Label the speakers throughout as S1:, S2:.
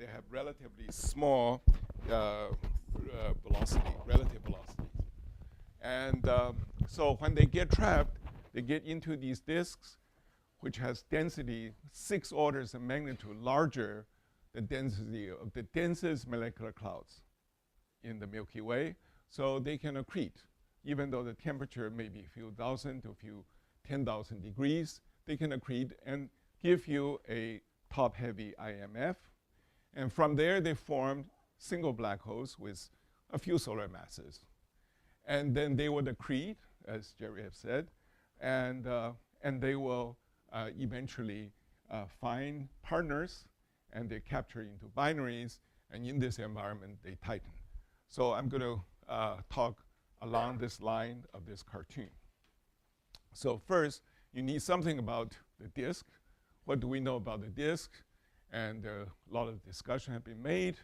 S1: they have relatively small velocity, relative velocity. And so when they get trapped, they get into these disks, which has density 6 orders of magnitude larger than density of the densest molecular clouds in the Milky Way. So they can accrete. Even though the temperature may be a few thousand to a few 10,000 degrees, they can accrete and give you a top-heavy IMF. And from there, they formed single black holes with a few solar masses. And then they would accrete, as Jerry has said, and they will eventually find partners, and they capture into binaries, and in this environment, they tighten. So I'm going to talk along this line of this cartoon. So first, you need something about the disk. What do we know about the disk? And a lot of discussion have been made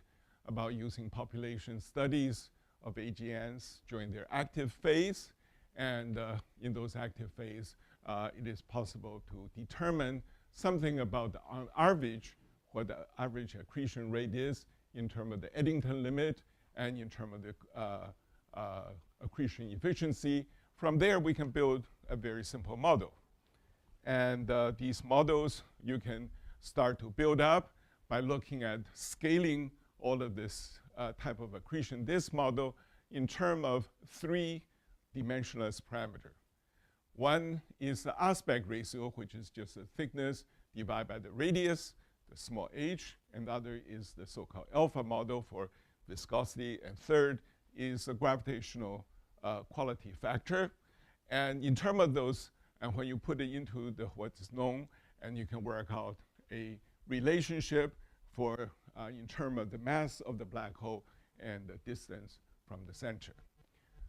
S1: about using population studies of AGNs during their active phase. And in those active phase, it is possible to determine something about the average, what the average accretion rate is in terms of the Eddington limit and in terms of the accretion efficiency. From there, we can build a very simple model. And these models you can start to build up by looking at scaling all of this type of accretion disk model in terms of 3 dimensionless parameters. One is the aspect ratio, which is just the thickness divided by the radius, the small h, and the other is the so-called alpha model for viscosity, and third is the gravitational quality factor. And in terms of those, and when you put it into what is known, and you can work out a relationship for in terms of the mass of the black hole and the distance from the center.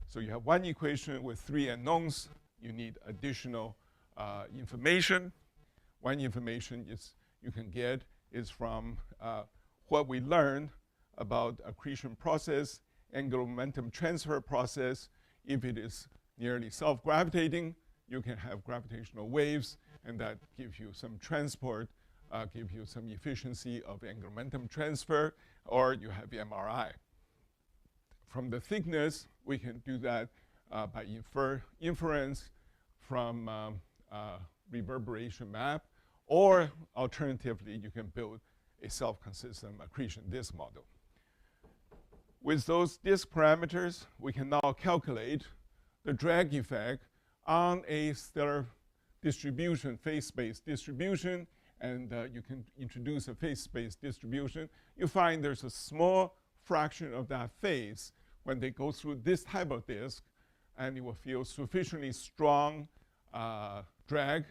S1: So you have one equation with 3 unknowns. You need additional information. One information you can get is from what we learned about accretion process, angular momentum transfer process. If it is nearly self-gravitating, you can have gravitational waves, and that gives you some transport, gives you some efficiency of angular momentum transfer, or you have MRI. From the thickness, we can do that by inference from reverberation map, or alternatively, you can build a self-consistent accretion disk model. With those disk parameters, we can now calculate the drag effect on a stellar distribution, phase-space distribution, and you can introduce a phase-space distribution. You find there's a small fraction of that phase when they go through this type of disk, and you will feel sufficiently strong drag,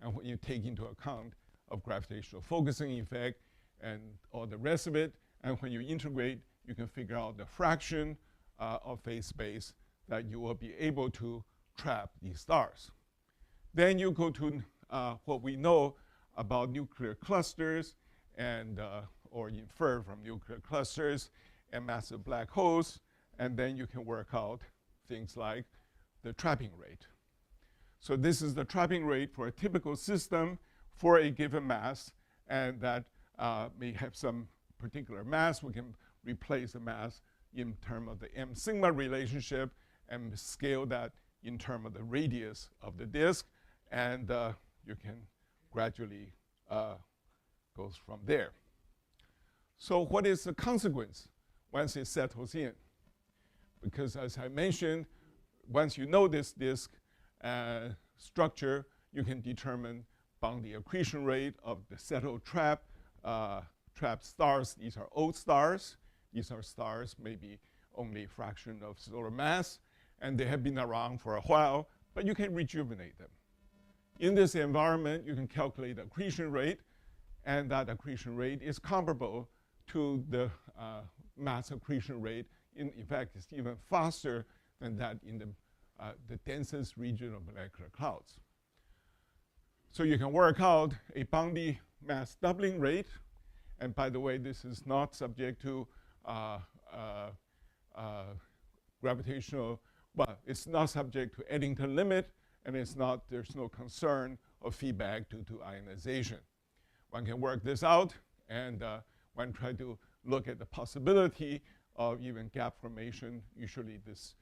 S1: and when you take into account of gravitational focusing effect and all the rest of it, and when you integrate, you can figure out the fraction of phase space that you will be able to trap these stars. Then you go to what we know about nuclear clusters and or infer from nuclear clusters and massive black holes, and then you can work out things like the trapping rate. So this is the trapping rate for a typical system for a given mass, and that may have some particular mass. We can replace the mass in terms of the m sigma relationship and scale that in terms of the radius of the disk, and you can gradually go from there. So what is the consequence once it settles in? Because as I mentioned, once you know this disk structure, you can determine boundary accretion rate of the settled trapped stars. These are old stars. These are stars maybe only a fraction of solar mass, and they have been around for a while, but you can rejuvenate them. In this environment, you can calculate the accretion rate, and that accretion rate is comparable to the mass accretion rate. In fact, it's even faster than that in the densest region of molecular clouds. So you can work out a boundary mass doubling rate. And by the way, this is not subject to gravitational, well, it's not subject to Eddington limit, and there's no concern of feedback due to ionization. One can work this out, and one tries to look at the possibility of even gap formation. Usually this,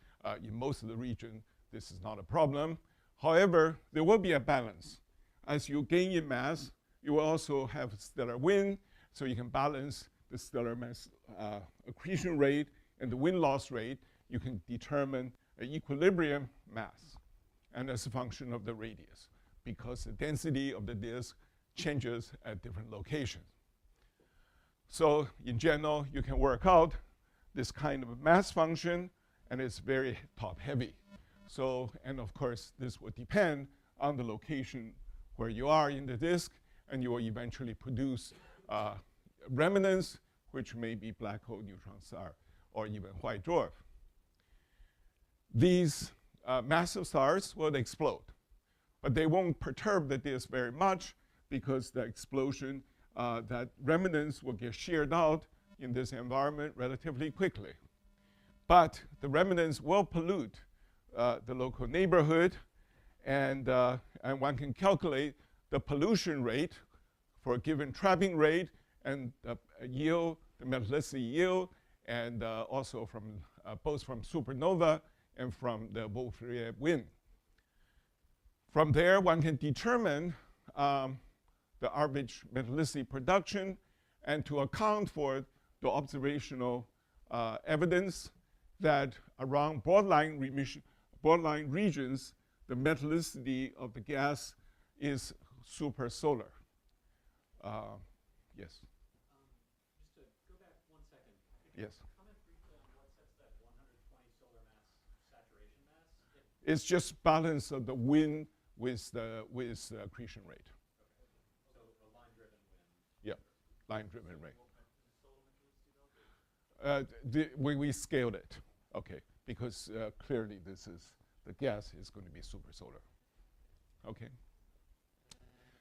S1: in most of the region, this is not a problem. However, there will be a balance. As you gain in mass, you will also have stellar wind, so you can balance the stellar mass accretion rate and the wind loss rate. You can determine an equilibrium mass, and as a function of the radius, because the density of the disk changes at different locations. So in general, you can work out this kind of mass function, and it's very top-heavy. So, and of course, this will depend on the location where you are in the disk, and you will eventually produce remnants, which may be black hole neutron star or even white dwarf. These massive stars will explode, but they won't perturb the disk very much because the explosion, that remnants will get sheared out in this environment relatively quickly. But the remnants will pollute the local neighborhood, and one can calculate the pollution rate for a given trapping rate and the yield, the metallicity yield, and also from both from supernova and from the Wolf-Rayet wind. From there, one can determine the average metallicity production, and to account for the observational evidence that around broadline regions, the metallicity of the gas is supersolar. Yes?
S2: Just to go back 1 second.
S1: Yes.
S2: Comment briefly on what sets that 120 solar mass saturation mass?
S1: It's just balance of the wind with the accretion rate.
S2: Okay. So a line-driven wind.
S1: Yeah, line-driven rate.
S2: What kind of solar mechanism?
S1: We scaled it, okay, because clearly this is, the gas is going to be supersolar. Okay.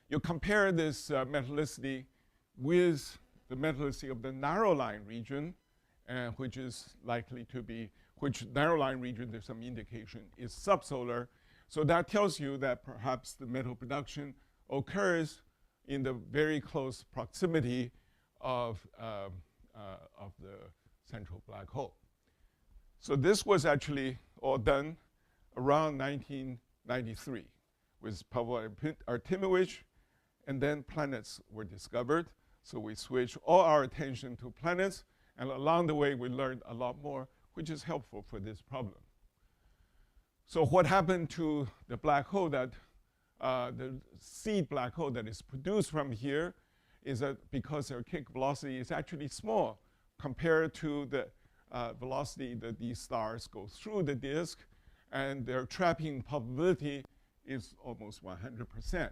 S1: You compare this metallicity with the metallicity of the narrow line region, which is likely to be, which narrow line region, there's some indication, is subsolar. So that tells you that perhaps the metal production occurs in the very close proximity of the central black hole. So this was actually all done around 1993 with Pavel Artemyevich, and then planets were discovered. So we switched all our attention to planets, and along the way we learned a lot more, which is helpful for this problem. So what happened to the black hole that, the seed black hole that is produced from here is that because their kick velocity is actually small compared to the velocity that these stars go through the disk, and their trapping probability is almost 100%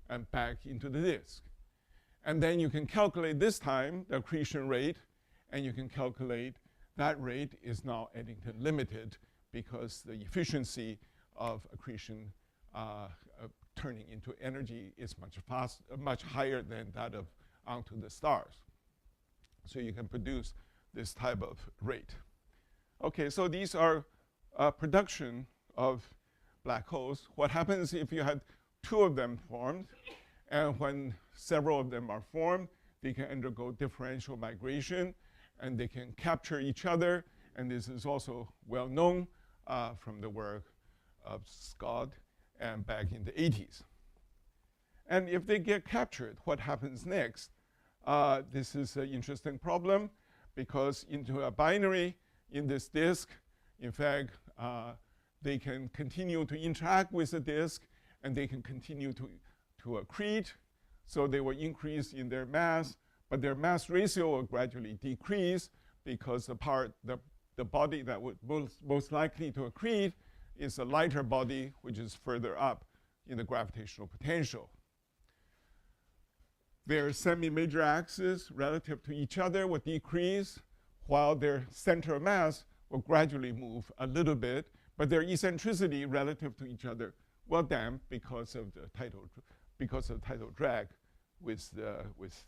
S1: and back into the disk. And then you can calculate this time the accretion rate, and you can calculate that rate is now Eddington limited because the efficiency of accretion turning into energy is much higher than that of onto the stars. So you can produce this type of rate. Okay, so these are production of black holes. What happens if you had two of them formed, and when several of them are formed, they can undergo differential migration, and they can capture each other, and this is also well known from the work of Scott and back in the 80s. And if they get captured, what happens next? This is an interesting problem, because into a binary in this disk, in fact, they can continue to interact with the disk, and they can continue to accrete. So they will increase in their mass, but their mass ratio will gradually decrease because the body that would most likely to accrete is a lighter body, which is further up in the gravitational potential. Their semi-major axes relative to each other will decrease, while their center of mass will gradually move a little bit, but their eccentricity relative to each other will damp because of the tidal drag with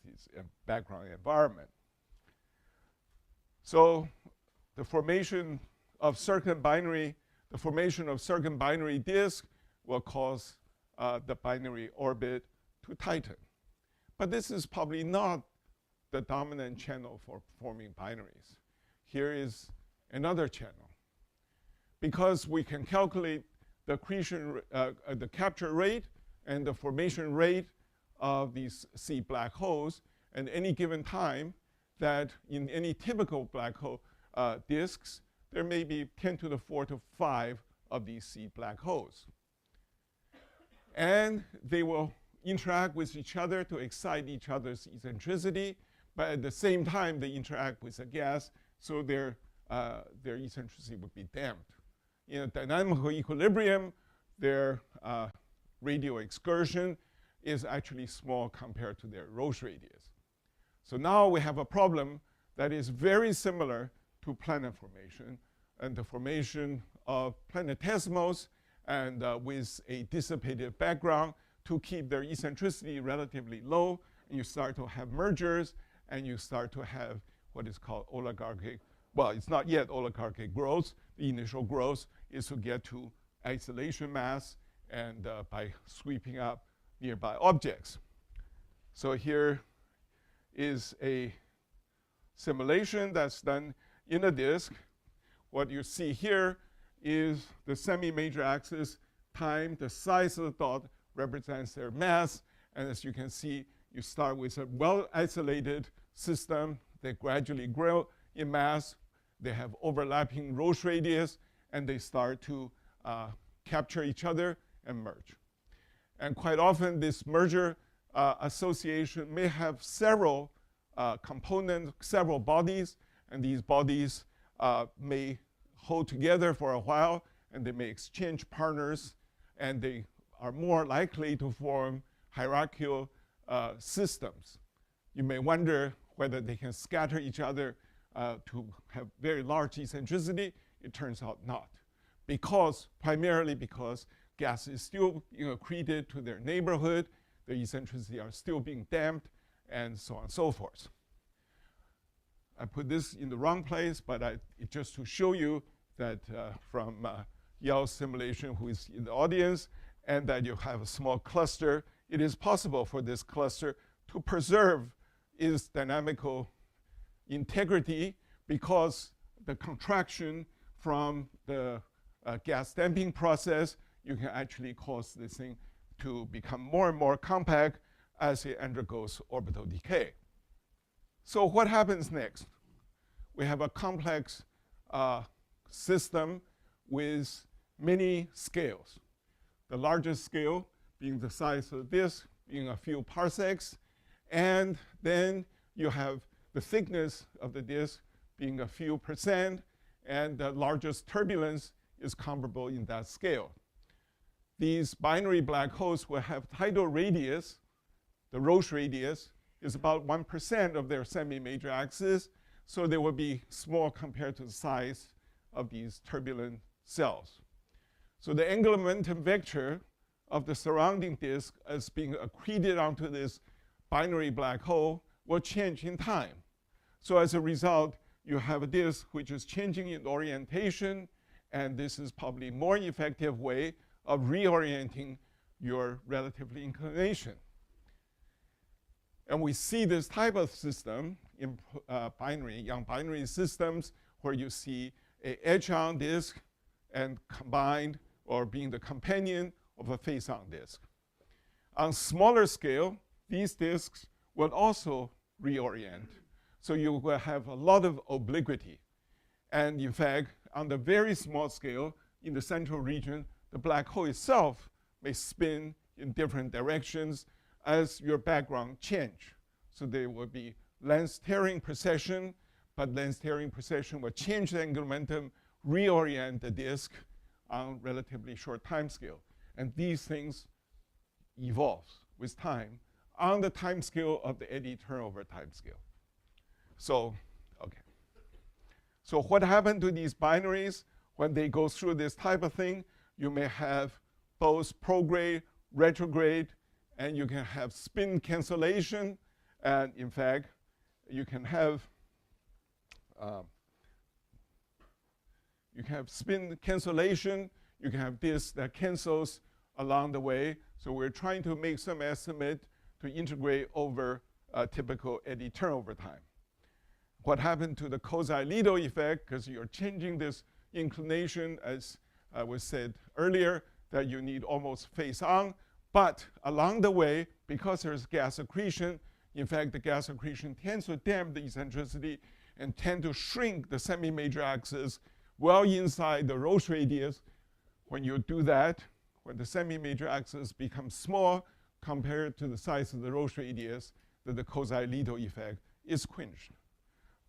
S1: its background environment. So the formation of circum-binary disk will cause the binary orbit to tighten. But this is probably not the dominant channel for forming binaries. Here is another channel. Because we can calculate the accretion, the capture rate and the formation rate of these C black holes at any given time, that in any typical black hole disks, there may be 10 to the 4 to 5 of these C black holes. And they will interact with each other to excite each other's eccentricity, but at the same time, they interact with a gas, so their eccentricity would be damped. In a dynamical equilibrium, their radial excursion is actually small compared to their Roche radius. So now we have a problem that is very similar to planet formation and the formation of planetesimals and with a dissipated background to keep their eccentricity relatively low. And you start to have mergers, and you start to have what is called oligarchic. Well, it's not yet oligarchic growth. The initial growth is to get to isolation mass and by sweeping up nearby objects. So here is a simulation that's done in a disk. What you see here is the semi-major axis time. The size of the dot represents their mass. And as you can see, you start with a well-isolated system. They gradually grow in mass. They have overlapping Roche radius, and they start to capture each other and merge. And quite often, this merger association may have several components, several bodies, and these bodies may hold together for a while, and they may exchange partners, and they are more likely to form hierarchical systems. You may wonder whether they can scatter each other to have very large eccentricity. It turns out not, primarily because gas is still accreted to their neighborhood, their eccentricity are still being damped, and so on and so forth. I put this in the wrong place, but just to show you that from Yao's simulation, who is in the audience, and that you have a small cluster, it is possible for this cluster to preserve its dynamical integrity because the contraction from the gas damping process, you can actually cause this thing to become more and more compact as it undergoes orbital decay. So what happens next? We have a complex system with many scales. The largest scale being the size of the disk, being a few parsecs, and then you have the thickness of the disk being a few percent, and the largest turbulence is comparable in that scale. These binary black holes will have tidal radius. The Roche radius is about 1% of their semi-major axis, so they will be small compared to the size of these turbulent cells. So the angular momentum vector of the surrounding disk as being accreted onto this binary black hole will change in time. So as a result, you have a disk which is changing in orientation, and this is probably a more effective way of reorienting your relative inclination. And we see this type of system in young binary systems where you see an edge-on disk and combined or being the companion of a face-on disk. On smaller scale, these disks will also reorient. So you will have a lot of obliquity. And in fact, on the very small scale, in the central region, the black hole itself may spin in different directions as your background change. So there will be lens-tearing precession, but lens-tearing precession will change the angular momentum, reorient the disk on relatively short time scale. And these things evolve with time on the time scale of the eddy turnover time scale. So, okay. So what happened to these binaries when they go through this type of thing? You may have both prograde, retrograde, and you can have spin cancellation. And in fact, you can have spin cancellation. You can have this that cancels along the way. So we're trying to make some estimate to integrate over typical eddy turnover time. What happened to the Kozai-Lido effect, because you're changing this inclination, as was said earlier, that you need almost face on. But along the way, because there's gas accretion, in fact, the gas accretion tends to damp the eccentricity and tend to shrink the semi-major axis well inside the Roche radius. When you do that, when the semi-major axis becomes small compared to the size of the Roche radius, that the Kozai-Lido effect is quenched.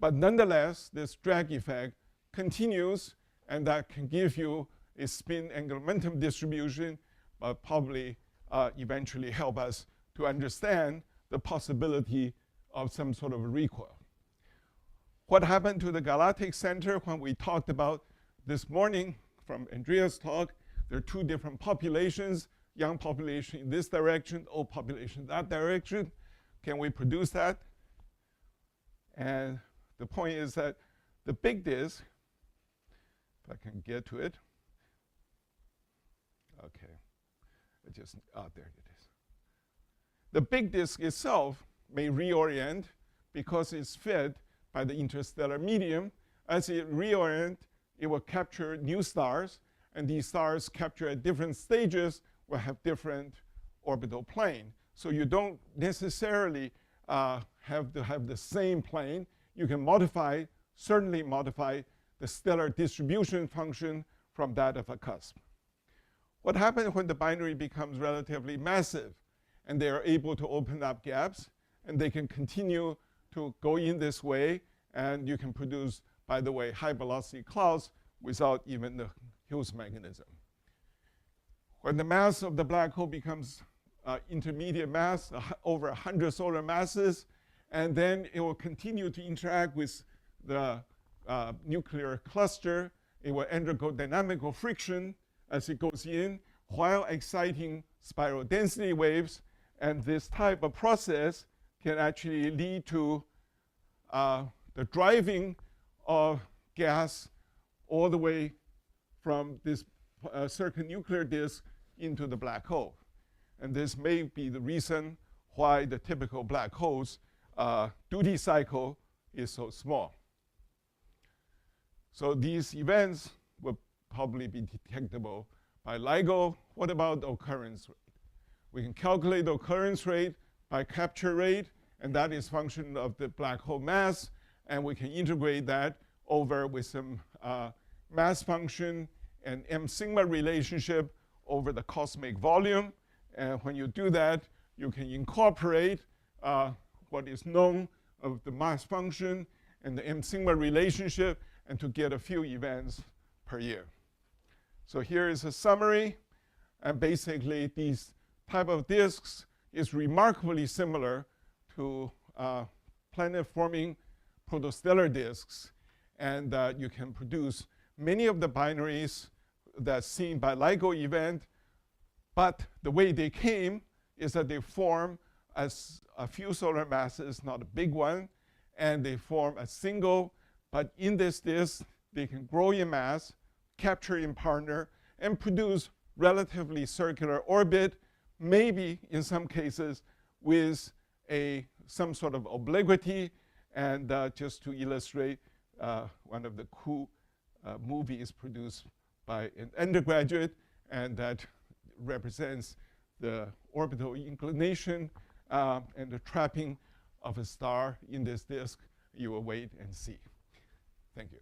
S1: But nonetheless, this drag effect continues, and that can give you a spin angular momentum distribution, but probably eventually help us to understand the possibility of some sort of a recoil. What happened to the galactic center when we talked about this morning from Andrea's talk? There are two different populations, young population in this direction, old population in that direction. Can we produce that? And the point is that the big disk, if I can get to it. Okay, there it is. The big disk itself may reorient because it's fed by the interstellar medium. As it reorients, it will capture new stars, and these stars capture at different stages will have different orbital plane. So you don't necessarily have to have the same plane. You can certainly modify the stellar distribution function from that of a cusp. What happens when the binary becomes relatively massive and they are able to open up gaps, and they can continue to go in this way, and you can produce, by the way, high velocity clouds without even the Hughes mechanism. When the mass of the black hole becomes intermediate mass, over 100 solar masses, and then it will continue to interact with the nuclear cluster, it will undergo dynamical friction as it goes in, while exciting spiral density waves. And this type of process can actually lead to the driving of gas all the way from this circum-nuclear disk into the black hole. And this may be the reason why the typical black hole's duty cycle is so small. So these events will probably be detectable by LIGO. What about the occurrence rate? We can calculate the occurrence rate by capture rate, and that is function of the black hole mass, and we can integrate that over with some mass function and M sigma relationship over the cosmic volume. And when you do that, you can incorporate what is known of the mass function and the M sigma relationship, and to get a few events per year. So here is a summary, and basically these type of disks is remarkably similar to planet-forming protostellar disks, and you can produce many of the binaries that's seen by LIGO event, but the way they came is that they form as a few solar masses, not a big one, and they form a single, but in this disk, they can grow in mass, capture in partner, and produce relatively circular orbit, maybe in some cases with some sort of obliquity. And just to illustrate, one of the cool movies produced by an undergraduate, and that represents the orbital inclination and the trapping of a star in this disk. You will wait and see. Thank you.